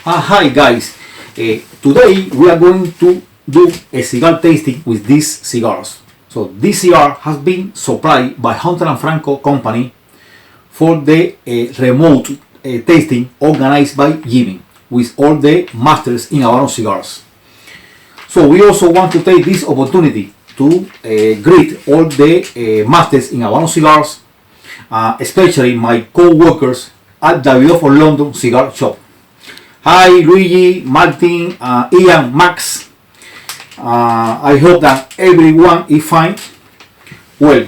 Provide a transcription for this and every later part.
Hi guys, today we are going to do a cigar tasting with these cigars. So this cigar has been supplied by Hunter and Franco company for the remote tasting organized by Jimmy with all the masters in Habano cigars. So we also want to take this opportunity to greet all the masters in Habano cigars, especially my co-workers at Davidoff of London Cigar Shop. Hi Luigi, Martin, Ian, Max. I hope that everyone is fine. Well,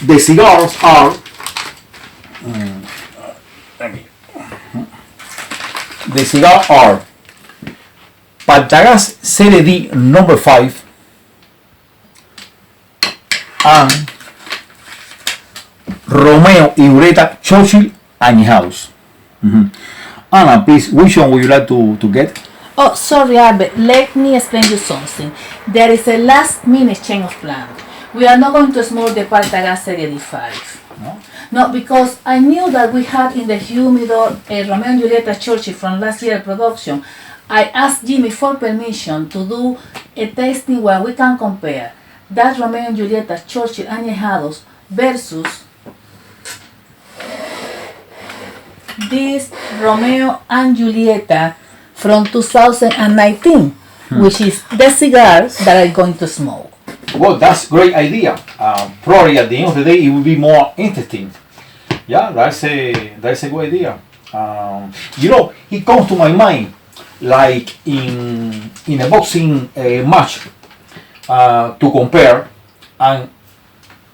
the cigars are Part1 Serie D number 5 and Romeo y Julieta Churchill Añejados. Anna, please, which one would you like to get? Oh, sorry, Albert. Let me explain you something. There is a last-minute change of plan. We are not going to smoke the Part1 Serie D5. No, because I knew that we had in the humidor a Romeo and Julieta Churchill from last year's production. I asked Jimmy for permission to do a tasting where we can compare that Romeo and Julieta Churchill Añejados versus this Romeo and Julieta from 2019, which is the cigar that I'm going to smoke. Well, that's a great idea. Probably at the end of the day, it will be more interesting. Yeah, that's a good idea. It comes to my mind like in a boxing match to compare an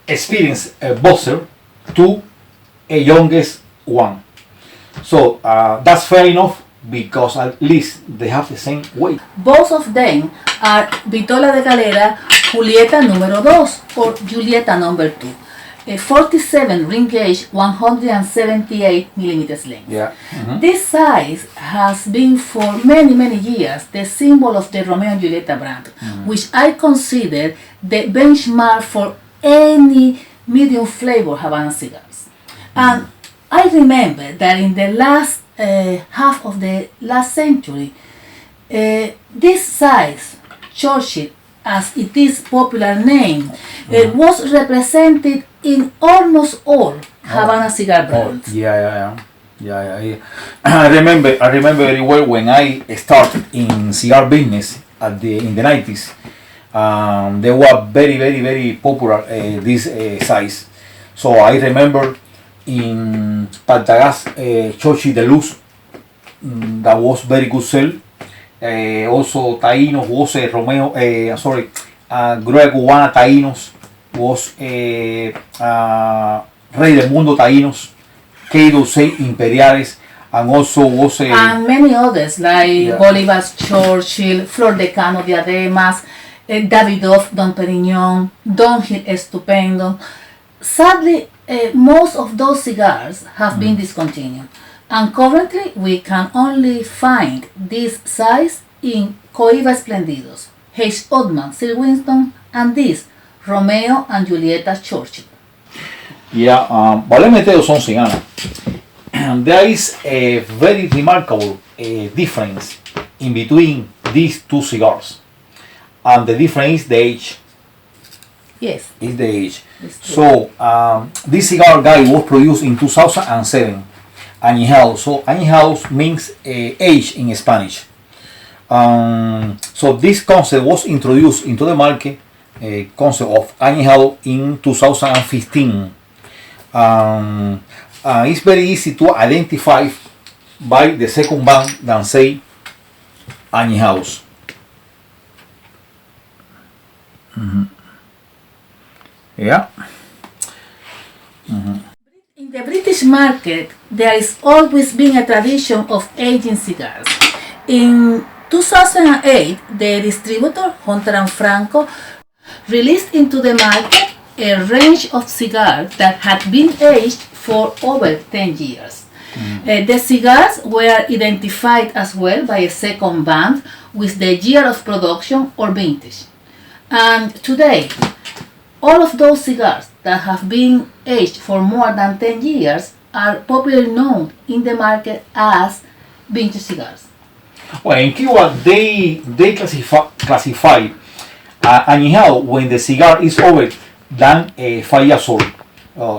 experienced boxer to a youngest one. So that's fair enough because at least they have the same weight. Both of them are Vitola de Galera Julieta número 2 or Julieta number 2. A 47 ring gauge, 178 millimeters length. Yeah. This size has been for many years the symbol of the Romeo and Julieta brand, which I consider the benchmark for any medium flavor Havana cigars. And I remember that in the last half of the last century, this size, Churchill, as it is popular name, was represented in almost all Havana cigar brands. Yeah. I remember very well when I started in cigar business in the 90s. They were very popular this size. So I remember in Part1 Churchill Deluxe that was very good sell. Also Taínos was Romeo, Grulla Cubana Taínos was Rey del Mundo Taínos, K12 Imperiales, and also was and many others like Bolivar's Churchill, Flor de Cano Diademas, Davidoff Don Perignon, Don Gil Estupendo. Sadly, most of those cigars have been discontinued, and currently we can only find this size in Coiba Esplendidos, H. Ottman, Sir Winston, and this Romeo and Julieta Churchill. Yeah, but let me tell you something, Anna. There is a very remarkable difference in between these two cigars, and the difference is the age. Yes. Is the age. So this cigar guy was produced in 2007. Añejados. So añejados means age in Spanish. So this concept was introduced into the market, concept of añejado in 2015. It's very easy to identify by the second band than say añejados. Yeah. In the British market, there has always been a tradition of aging cigars. In 2008, the distributor Hunter and Franco released into the market a range of cigars that had been aged for over 10 years. The cigars were identified as well by a second band with the year of production or vintage. And today, all of those cigars that have been aged for more than 10 years are popularly known in the market as vintage cigars. Well, in Cuba, they classify añejado when the cigar is older than 5 years old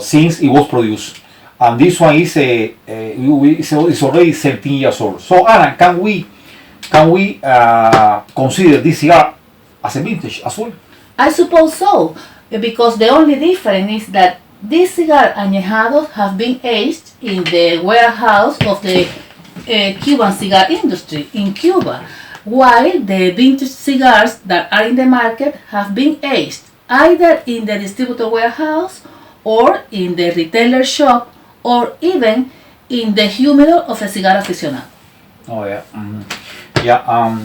since it was produced, and this one is is already 13 years old. So, Anna, can we consider this cigar as a vintage as well? I suppose so, because the only difference is that these cigar añejados have been aged in the warehouse of the Cuban cigar industry in Cuba, while the vintage cigars that are in the market have been aged either in the distributor warehouse or in the retailer shop or even in the humidor of a cigar aficionado. Oh yeah, yeah.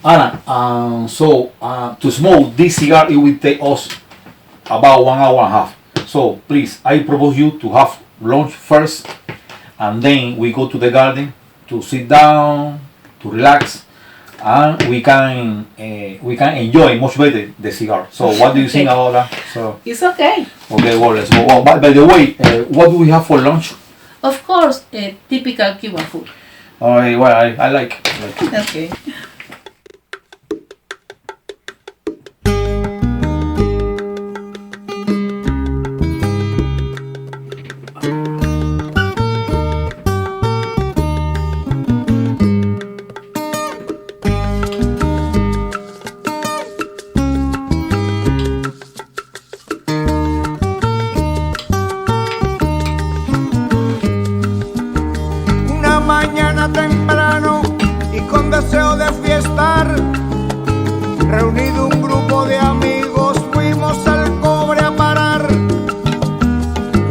Anna, so to smoke this cigar, it will take us about 1 hour and a half. So please, I propose you to have lunch first, and then we go to the garden to sit down, to relax, and we can enjoy much better the cigar. So what do you think about that? So It's okay. okay, well, let's go. Well, by the way, what do we have for lunch? Of course, typical Cuban food. All right, well, I like. Okay. Mañana temprano y con deseo de fiestar, reunido un grupo de amigos fuimos al cobre a parar.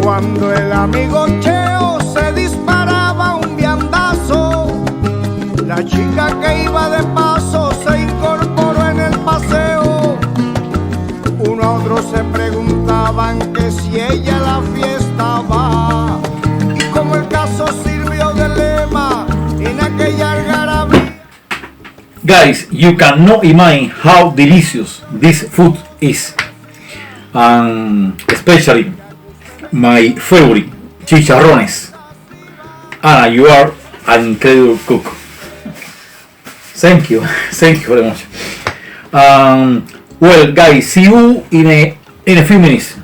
Cuando el amigo Cheo se disparaba un viandazo, la chica que iba de paso se incorporó en el paseo. Uno a otro se preguntaban que si ella a la fiesta va, y como el caso sirvió de lema en aquella algarabía. Guys, you cannot imagine how delicious this food is, especially my favorite chicharrones. Anna, you are an incredible cook. Thank you very much. Well, guys, see you in a few minutes.